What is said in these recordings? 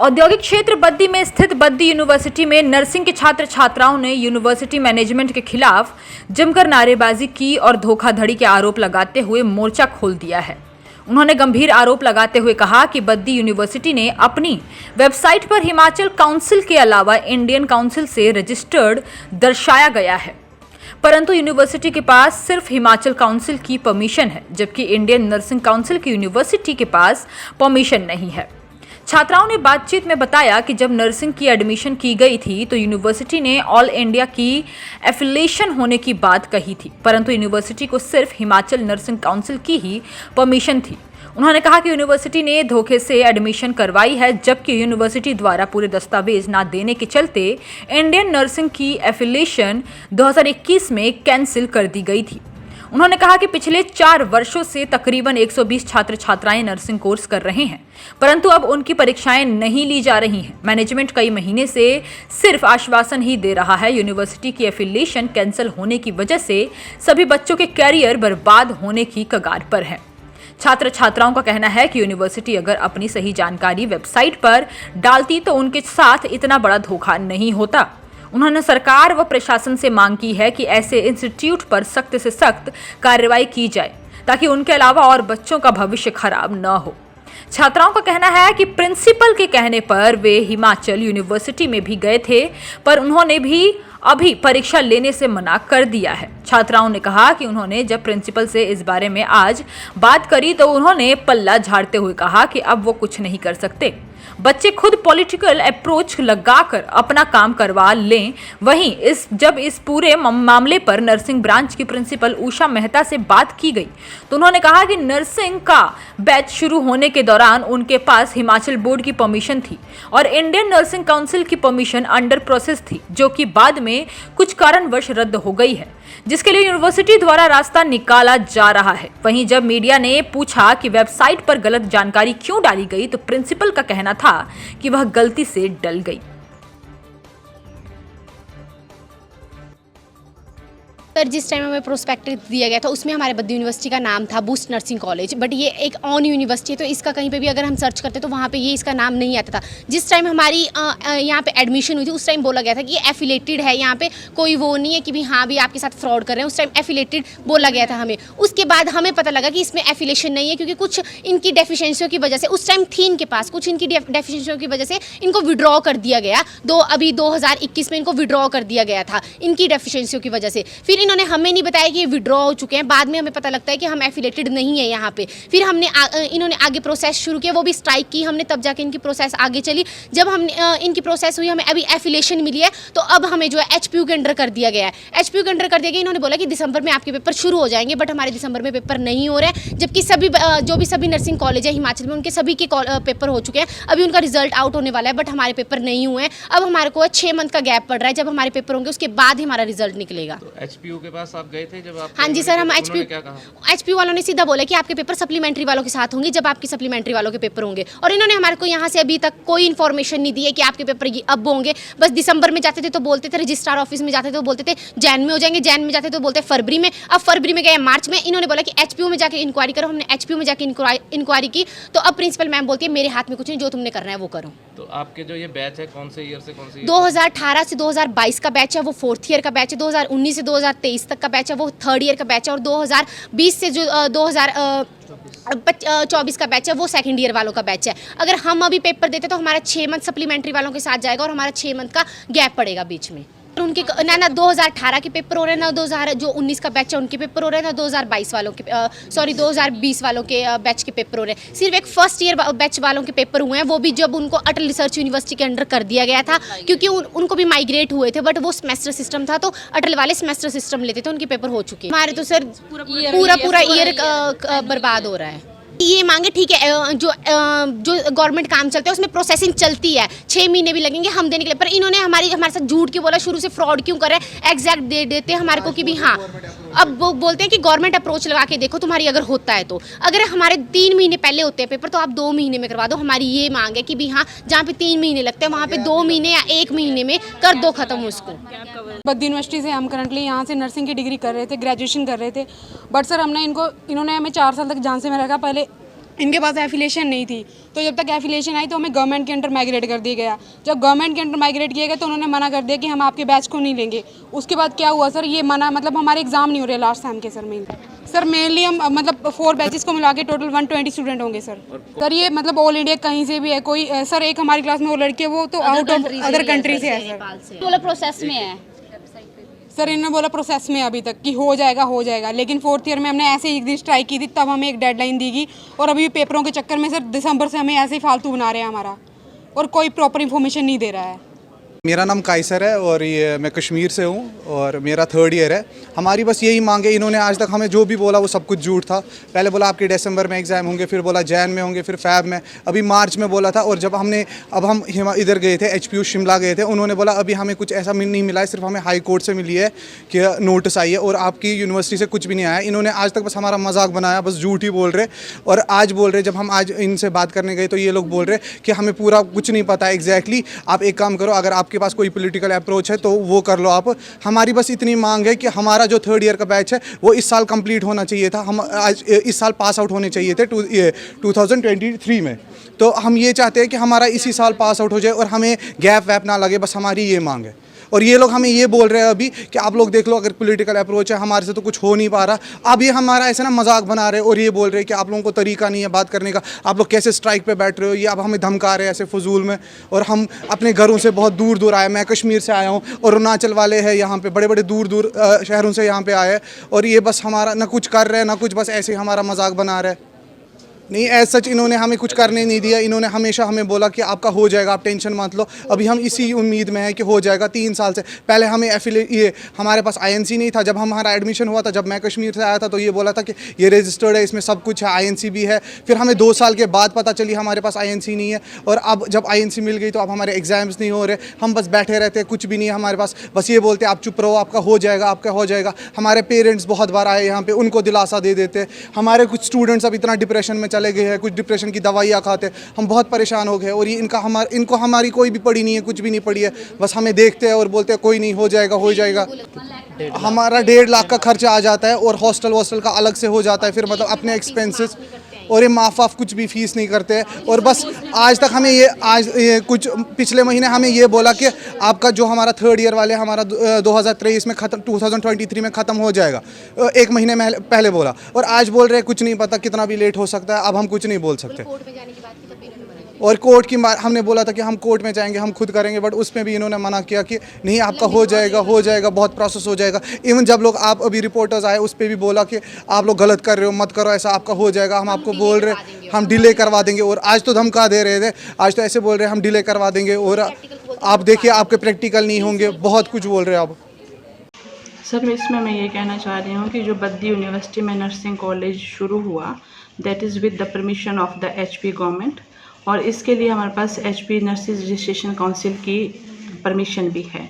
औद्योगिक क्षेत्र बद्दी में स्थित बद्दी यूनिवर्सिटी में नर्सिंग के छात्र छात्राओं ने यूनिवर्सिटी मैनेजमेंट के खिलाफ जमकर नारेबाजी की और धोखाधड़ी के आरोप लगाते हुए मोर्चा खोल दिया है। उन्होंने गंभीर आरोप लगाते हुए कहा कि बद्दी यूनिवर्सिटी ने अपनी वेबसाइट पर हिमाचल काउंसिल के अलावा इंडियन काउंसिल से रजिस्टर्ड दर्शाया गया है, परंतु यूनिवर्सिटी के पास सिर्फ हिमाचल काउंसिल की परमिशन है, जबकि इंडियन नर्सिंग काउंसिल की यूनिवर्सिटी के पास परमिशन नहीं है। छात्राओं ने बातचीत में बताया कि जब नर्सिंग की एडमिशन की गई थी तो यूनिवर्सिटी ने ऑल इंडिया की एफिलिएशन होने की बात कही थी, परंतु यूनिवर्सिटी को सिर्फ हिमाचल नर्सिंग काउंसिल की ही परमिशन थी। उन्होंने कहा कि यूनिवर्सिटी ने धोखे से एडमिशन करवाई है, जबकि यूनिवर्सिटी द्वारा पूरे दस्तावेज न देने के चलते इंडियन नर्सिंग की एफिलिएशन 2021 में कैंसिल कर दी गई थी। उन्होंने कहा कि पिछले 4 वर्षों से तकरीबन 120 छात्र छात्राएं नर्सिंग कोर्स कर रहे हैं, परंतु अब उनकी परीक्षाएं नहीं ली जा रही हैं। मैनेजमेंट कई महीने से सिर्फ आश्वासन ही दे रहा है। यूनिवर्सिटी की एफिलिएशन कैंसिल होने की वजह से सभी बच्चों के कैरियर बर्बाद होने की कगार पर है। छात्र छात्राओं का कहना है कि यूनिवर्सिटी अगर अपनी सही जानकारी वेबसाइट पर डालती तो उनके साथ इतना बड़ा धोखा नहीं होता। उन्होंने सरकार व प्रशासन से मांग की है कि ऐसे इंस्टीट्यूट पर सख्त से सख्त कार्रवाई की जाए ताकि उनके अलावा और बच्चों का भविष्य खराब न हो। छात्राओं का कहना है कि प्रिंसिपल के कहने पर वे हिमाचल यूनिवर्सिटी में भी गए थे, पर उन्होंने भी अभी परीक्षा लेने से मना कर दिया है। छात्राओं ने कहा कि उन्होंने जब प्रिंसिपल से इस बारे में आज बात करी तो उन्होंने पल्ला झाड़ते हुए कहा कि अब वो कुछ नहीं कर सकते। बच्चे खुद पॉलिटिकल अप्रोच लगाकर अपना काम करवा लें। वहीं जब इस पूरे मामले पर नर्सिंग ब्रांच की प्रिंसिपल उषा मेहता से बात की गई तो उन्होंने कहा कि नर्सिंग का बैच शुरू होने के दौरान उनके पास हिमाचल बोर्ड की परमिशन थी और इंडियन नर्सिंग काउंसिल की परमिशन अंडर प्रोसेस थी, जो कि बाद में कुछ कारणवश रद्द हो गई है, जिसके लिए यूनिवर्सिटी द्वारा रास्ता निकाला जा रहा है। वहीं जब मीडिया ने पूछा कि वेबसाइट पर गलत जानकारी क्यों डाली गई तो प्रिंसिपल का कहना था कि वह गलती से डल गई। सर, जिस टाइम हमें प्रोस्पेक्टस दिया गया था उसमें हमारे बद्दी यूनिवर्सिटी का नाम था बूस्ट नर्सिंग कॉलेज, बट ये एक ऑन यूनिवर्सिटी है तो इसका कहीं पे भी अगर हम सर्च करते तो वहाँ पे ये इसका नाम नहीं आता था। जिस टाइम हमारी यहाँ पे एडमिशन हुई थी उस टाइम बोला गया था कि ये एफिलेटेड है, यहाँ पे कोई वो नहीं है कि भी हाँ भी आपके साथ फ्रॉड कर रहे हैं। उस टाइम एफिलेटेड बोला गया था हमें। उसके बाद हमें पता लगा कि इसमें एफिलेशन नहीं है, क्योंकि कुछ इनकी डेफिशिएंसियों की वजह से उस टाइम थी इनके पास, कुछ इनकी डेफिशिएंसियों की वजह से इनको विड्रॉ कर दिया गया। अभी 2021 में इनको विड्रॉ कर दिया गया था इनकी डेफिशिएंसियों की वजह से। फिर इन्होंने हमें नहीं बताया कि ये विड्रॉ हो चुके हैं। बाद में हमें पता लगता है कि हम एफिलेटेड नहीं है यहाँ पे। फिर हमने इन्होंने आगे प्रोसेस शुरू किया, वो भी स्ट्राइक की हमने, तब जाके इनकी प्रोसेस आगे चली। जब हमने इनकी प्रोसेस हुई, हमें अभी एफिलेशन मिली है तो अब हमें जो है एचपीयू के अंडर कर दिया गया है। एचपीयू के अंडर कर दिया गया। इन्होंने बोला कि दिसंबर में आपके पेपर शुरू हो जाएंगे, बट हमारे दिसंबर में पेपर नहीं हो रहे हैं, जबकि सभी नर्सिंग कॉलेज है हिमाचल में उनके सभी के पेपर हो चुके हैं। अभी उनका रिजल्ट आउट होने वाला है, बट हमारे पेपर नहीं हुए हैं। अब हमारे को 6 मंथ का गैप पड़ रहा है। जब हमारे पेपर होंगे उसके बाद ही हमारा रिजल्ट निकलेगा। तो एचपीयू के पास आप गए थे जब आप? हाँ जी सर, हम एचपीयू वालों ने सीधा बोला कि आपके पेपर सप्लीमेंट्री वालों के साथ होंगे जब आपके सप्लीमेंट्री वालों के पेपर होंगे। और इन्होंने हमारे को यहाँ से अभी तक कोई इन्फॉर्मेशन नहीं दी है कि आपके पेपर अब होंगे। बस दिसंबर में जाते थे तो बोलते थे, रजिस्ट्रार ऑफिस में जाते थे तो बोलते थे जैन में हो जाएंगे, जैन में जाते थे तो बोलते फरवरी में। अब फरवरी में गए मार्च में। इन्होंने बोला कि एचपीयू में जाके इंक्वायरी करो। हमने एचपीयू में जाके इंक्वायरी की तो अब प्रिंसिपल मैम बोलती है मेरे हाथ में कुछ नहीं, जो तुमने करना है वो करो। तो आपके जो ये बैच है कौन से ईयर से कौन से? 2018 से 2022 का बैच है वो 4th ईयर का बैच है। 2019 से 2023 तक का बैच है वो 3rd ईयर का बैच है। और 2020 से जो 2024 का बैच है वो 2nd ईयर वालों का बैच है। अगर हम अभी पेपर देते तो हमारा 6 मंथ सप्लीमेंट्री वालों के साथ जाएगा और हमारा 6 मंथ का गैप पड़ेगा बीच में। उनके ना 2018 के पेपर हो रहे हैं, ना 2019 का बैच है उनके पेपर हो रहे हैं, ना 2022 वालों के 2020 वालों के बैच के पेपर हो रहे हैं। सिर्फ एक 1st ईयर बैच वालों के पेपर हुए हैं, वो भी जब उनको अटल रिसर्च यूनिवर्सिटी के अंडर कर दिया गया था, क्योंकि उनको भी माइग्रेट हुए थे, बट वो सेमेस्टर सिस्टम था तो अटल वाले सेमेस्टर सिस्टम लेते थे, उनके पेपर हो चुके हैं। हमारे तो सर पूरा ईयर बर्बाद हो रहा है। ये मांगे ठीक है, जो गवर्नमेंट काम चलता है उसमें प्रोसेसिंग चलती है, 6 महीने भी लगेंगे हम देने के लिए। पर इन्होंने हमारे साथ झूठ क्यों बोला, शुरू से फ्रॉड क्यों कर रहे हैं। एग्जैक्ट दे देते हैं हमारे को कि भी हाँ, अब वो बोलते हैं कि गवर्नमेंट अप्रोच लगा के देखो तुम्हारी अगर होता है तो। अगर हमारे 3 महीने पहले होते हैं पेपर तो आप 2 महीने में करवा दो। हमारी ये मांग है कि भी हाँ, जहाँ पे 3 महीने लगते हैं वहाँ पे 2 महीने या 1 महीने में कर दो खत्म उसको। बद्दी यूनिवर्सिटी से हम करंटली यहाँ से नर्सिंग की डिग्री कर रहे थे, ग्रेजुएशन कर रहे थे, बट सर इन्होंने हमें 4 साल तक जान से में रखा। पहले इनके पास एफिलेशन नहीं थी, तो जब तक एफिलेशन आई तो हमें गवर्नमेंट के अंडर माइग्रेट कर दिया गया। जब गवर्नमेंट के अंडर माइग्रेट किया गया तो उन्होंने मना कर दिया कि हम आपके बैच को नहीं लेंगे। उसके बाद क्या हुआ सर, ये मना मतलब हमारे एग्ज़ाम नहीं हो रहे लास्ट टाइम के सर मेनली हम मतलब 4 बैचेस को मिला के टोटल 120 स्टूडेंट होंगे सर ये मतलब ऑल इंडिया कहीं से भी है कोई सर। एक हमारी क्लास में वो लड़की है, वो तो आउट ऑफ अदर कंट्री से है सर। बोला प्रोसेस में है सर इन्होंने बोला प्रोसेस में अभी तक कि हो जाएगा, लेकिन 4th ईयर में हमने ऐसे ही एक दिन स्ट्राइक की थी, तब हमें एक डेडलाइन दी गई और अभी पेपरों के चक्कर में सर दिसंबर से हमें ऐसे ही फालतू बना रहे हैं हमारा, और कोई प्रॉपर इन्फॉर्मेशन नहीं दे रहा है। मेरा नाम कायसर है और ये मैं कश्मीर से हूँ और मेरा 3rd ईयर है। हमारी बस यही मांग है, इन्होंने आज तक हमें जो भी बोला वो सब कुछ झूठ था। पहले बोला आपके दिसंबर में एग्ज़ाम होंगे, फिर बोला जैन में होंगे, फिर फ़ैब में, अभी मार्च में बोला था। और जब हम इधर गए थे HPU शिमला गए थे, उन्होंने बोला अभी हमें कुछ ऐसा नहीं मिला है, सिर्फ हमें हाई कोर्ट से मिली है कि नोटिस आई है और आपकी यूनिवर्सिटी से कुछ भी नहीं आया। इन्होंने आज तक बस हमारा मजाक बनाया, बस झूठ ही बोल रहे। और आज बोल रहे, जब हम आज इनसे बात करने गए तो ये लोग बोल रहे कि हमें पूरा कुछ नहीं पता एग्जैक्टली। आप एक काम करो, अगर आपके पास कोई पॉलिटिकल अप्रोच है तो वो कर लो आप। हमारी बस इतनी मांग है कि हमारा जो 3rd ईयर का बैच है वो इस साल कंप्लीट होना चाहिए था। हम आज इस साल पास आउट होने चाहिए थे 2023 में। तो हम ये चाहते हैं कि हमारा इसी साल पास आउट हो जाए और हमें गैप वैप ना लगे, बस हमारी ये मांग है। और ये लोग हमें ये बोल रहे हैं अभी कि आप लोग देख लो, अगर पॉलिटिकल अप्रोच है हमारे से तो कुछ हो नहीं पा रहा। अब ये हमारा ऐसे ना मजाक बना रहे हैं और ये बोल रहे हैं कि आप लोगों को तरीका नहीं है बात करने का, आप लोग कैसे स्ट्राइक पे बैठ रहे हो। ये अब हमें धमका रहे हैं ऐसे फजूल में। और हम अपने घरों से बहुत दूर दूर आए, मैं कश्मीर से आया हूँ और अरुणाचल वाले हैं यहाँ पे, बड़े बड़े दूर दूर शहरों से यहाँ पे आए हैं। और ये बस हमारा ना कुछ कर रहे हैं ना कुछ, बस ऐसे ही हमारा मजाक बना रहे हैं। नहीं, एज सच इन्होंने हमें कुछ करने नहीं दिया। इन्होंने हमेशा हमें बोला कि आपका हो जाएगा, आप टेंशन मत लो। अभी हम इसी उम्मीद में हैं कि हो जाएगा। 3 साल से पहले हमें ये हमारे पास INC नहीं था। जब हमारा एडमिशन हुआ था, जब मैं कश्मीर से आया था, तो ये बोला था कि ये रजिस्टर्ड है, इसमें सब कुछ है, INC भी है। फिर हमें 2 साल के बाद पता चली हमारे पास INC नहीं है। और अब जब INC मिल गई तो अब हमारे एग्ज़ाम्स नहीं हो रहे, हम बस बैठे रहते हैं, कुछ भी नहीं है हमारे पास। बस ये बोलते आप चुप रहो, आपका हो जाएगा, आपका हो जाएगा। हमारे पेरेंट्स बहुत बार आए यहाँ पे, उनको दिलासा दे देते। हमारे कुछ स्टूडेंट्स अब इतना डिप्रेशन में चले गए हैं, कुछ डिप्रेशन की दवाइयाँ खाते, हम बहुत परेशान हो गए। और ये इनको हमारी कोई भी पड़ी नहीं है, कुछ भी नहीं पड़ी है। बस हमें देखते हैं और बोलते हैं कोई नहीं, हो जाएगा हो जाएगा। हमारा 1.5 लाख का खर्चा आ जाता है और हॉस्टल का अलग से हो जाता है, फिर मतलब अपने एक्सपेंसेस। और ये माफ़ कुछ भी फीस नहीं करते हैं। और बस आज तक हमें ये कुछ पिछले महीने हमें ये बोला कि आपका जो हमारा 3rd ईयर वाले हमारा 2023 में ख़त्म, 2023 में ख़त्म हो जाएगा, 1 महीने पहले बोला। और आज बोल रहे हैं कुछ नहीं पता, कितना भी लेट हो सकता है। अब हम कुछ नहीं बोल सकते। और कोर्ट की हमने बोला था कि हम कोर्ट में जाएंगे, हम खुद करेंगे, बट उसमें भी इन्होंने मना किया कि नहीं, आपका हो जाएगा, बहुत प्रोसेस हो जाएगा। इवन जब लोग आप अभी रिपोर्टर्स आए, उस पर भी बोला कि आप लोग गलत कर रहे हो, मत करो ऐसा, आपका हो जाएगा, हम आपको बोल रहे हम डिले करवा देंगे। और आज तो धमका दे रहे थे, आज तो ऐसे बोल रहे हैं हम डिले करवा देंगे। और आप देखिए आपके प्रैक्टिकल नहीं होंगे, बहुत कुछ बोल रहे हैं आप। सर इसमें मैं ये कहना चाह रही हूँ कि जो बद्दी यूनिवर्सिटी में नर्सिंग कॉलेज शुरू हुआ, that is with the permission of the HP government. और इसके लिए हमारे पास HP नर्सिंग रजिस्ट्रेशन काउंसिल की परमिशन भी है।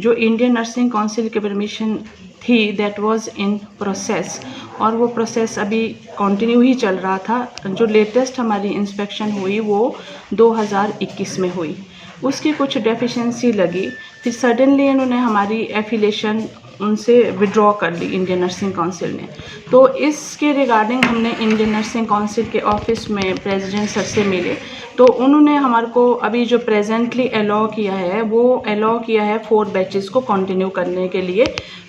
जो इंडियन नर्सिंग काउंसिल की परमिशन थी, दैट वाज इन प्रोसेस, और वो प्रोसेस अभी कंटिन्यू ही चल रहा था। जो लेटेस्ट हमारी इंस्पेक्शन हुई वो 2021 में हुई, उसकी कुछ डेफिशिएंसी लगी, फिर सडनली इन्होंने हमारी एफिलेशन उनसे विड्रॉ कर ली इंडियन नर्सिंग काउंसिल ने। तो इसके रिगार्डिंग हमने इंडियन नर्सिंग काउंसिल के ऑफिस में प्रेसिडेंट सर से मिले, तो उन्होंने हमारे को अभी जो प्रेजेंटली अलाउ किया है, वो अलाउ किया है 4 बैचेस को कंटिन्यू करने के लिए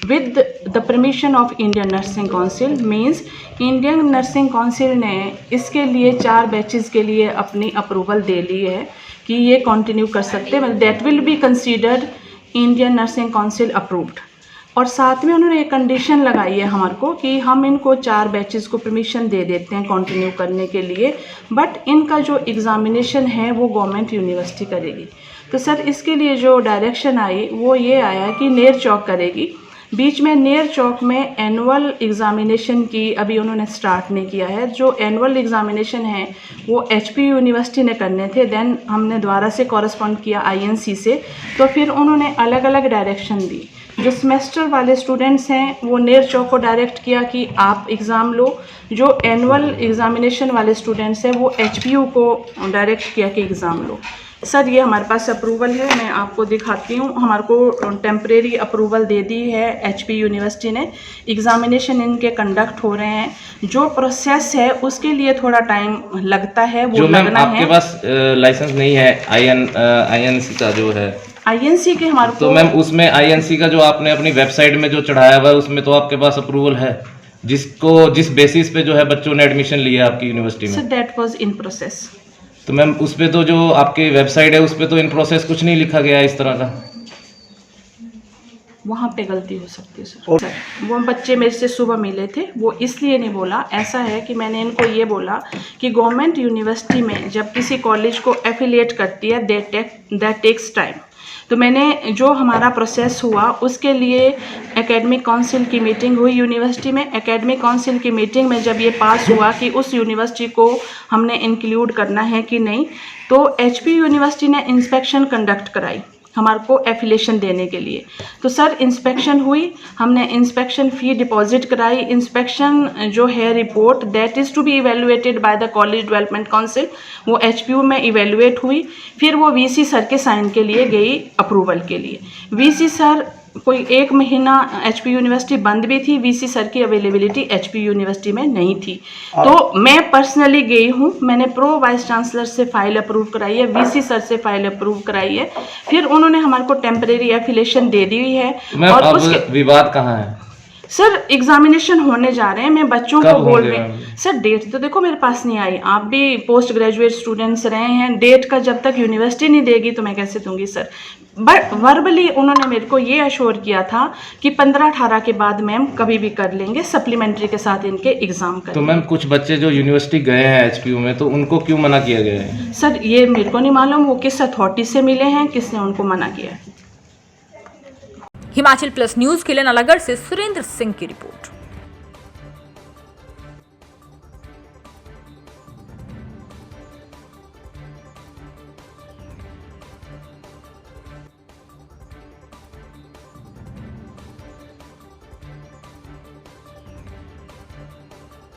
with the permission of Indian nursing council. Means Indian nursing council ने इसके लिए 4 बैचेस के लिए अपनी अप्रूवल दे ली है कि ये कंटिन्यू कर सकते हैं, that will be considered Indian nursing council approved. और साथ में उन्होंने एक कंडीशन लगाई है हमारे को कि हम इनको 4 बैचेस को परमिशन दे देते हैं कंटिन्यू करने के लिए, बट इनका जो एग्ज़ामिनेशन है वो गवर्नमेंट यूनिवर्सिटी करेगी। तो सर इसके लिए जो डायरेक्शन आई वो ये आया कि नेर चौक करेगी। बीच में नेर चौक में एनुअल एग्ज़ामिनेशन की अभी उन्होंने स्टार्ट नहीं किया है। जो एनुअल एग्ज़ामिनेशन है वो HP यूनिवर्सिटी ने करने थे, देन हमने दोबारा से कॉरेस्पॉन्ड किया INC से, तो फिर उन्होंने अलग अलग डायरेक्शन दी। जो सेमेस्टर वाले स्टूडेंट्स हैं वो नेर चौक को डायरेक्ट किया कि आप एग्ज़ाम लो, जो एनुअल एग्ज़ामिनेशन वाले स्टूडेंट्स हैं वो HPU को डायरेक्ट किया कि एग्ज़ाम लो। सर ये हमारे पास अप्रूवल है, मैं आपको दिखाती हूँ। हमारे को टेम्परेरी अप्रूवल दे दी है एचपी यूनिवर्सिटी ने। एग्जामिनेशन इनके कंडक्ट हो रहे हैं। जो प्रोसेस है उसके लिए थोड़ा टाइम लगता है, वो जो मैम लगना आपके है। पास लाइसेंस नहीं है आईएनसी का जो है, आईएनसी के हमारे तो को मैम उसमें आईएनसी का जो आपने अपनी वेबसाइट में जो चढ़ाया हुआ है उसमें तो आपके पास अप्रूवल है, जिस बेसिस पे जो है बच्चों ने एडमिशन लिया आपकी यूनिवर्सिटी सर में। That was in process. तो मैम उस पे तो जो आपकी वेबसाइट है उस पे तो इन प्रोसेस कुछ नहीं लिखा गया है इस तरह का। वहाँ पे गलती हो सकती है सर। वो बच्चे मेरे से सुबह मिले थे, वो इसलिए नहीं बोला। ऐसा है कि मैंने इनको ये बोला कि गवर्नमेंट यूनिवर्सिटी में जब किसी कॉलेज को एफिलिएट करती है दैट टेक्स टाइम। तो मैंने जो हमारा प्रोसेस हुआ उसके लिए एकेडमिक काउंसिल की मीटिंग हुई यूनिवर्सिटी में। एकेडमिक काउंसिल की मीटिंग में जब ये पास हुआ कि उस यूनिवर्सिटी को हमने इंक्लूड करना है कि नहीं, तो एचपी यूनिवर्सिटी ने इंस्पेक्शन कंडक्ट कराई हमारे को एफिलेशन देने के लिए। तो सर इंस्पेक्शन हुई, हमने इंस्पेक्शन फ़ी डिपॉजिट कराई। इंस्पेक्शन जो है report that is to be evaluated by the college development council, वो एचपीयू में इवेलुएट हुई। फिर वो वीसी सर के साइन के लिए गई अप्रूवल के लिए। वीसी सर कोई 1 महीना एचपी यूनिवर्सिटी बंद भी थी, वीसी सर की अवेलेबिलिटी एचपी यूनिवर्सिटी में नहीं थी। तो मैं पर्सनली गई हूँ, मैंने प्रो वाइस चांसलर से फाइल अप्रूव कराई है, वीसी सर से फाइल अप्रूव कराई है। फिर उन्होंने हमारे को टेम्परेरी एफिलेशन दे दी है। मैम और अब उसके विवाद कहाँ है? सर एग्जामिनेशन होने जा रहे हैं, मैं बच्चों को कब बोल होंगे रही मैम? हूँ। सर डेट तो देखो मेरे पास नहीं आई, आप भी पोस्ट ग्रेजुएट स्टूडेंट्स रहे हैं। डेट का जब तक यूनिवर्सिटी नहीं देगी तो मैं कैसे दूंगी सर। बट वर्बली उन्होंने मेरे को ये अश्योर किया था कि 15-18 के बाद मैम कभी भी कर लेंगे, सप्लीमेंट्री के साथ इनके एग्जाम तो करेंगे। मैम कुछ बच्चे जो यूनिवर्सिटी गए हैं एचपीयू में, तो उनको क्यों मना किया गया है? सर ये मेरे को नहीं मालूम वो किस अथॉरिटी से मिले हैं, किसने उनको मना किया है। हिमाचल प्लस न्यूज के लिए नालागढ़ से सुरेंद्र सिंह की रिपोर्ट।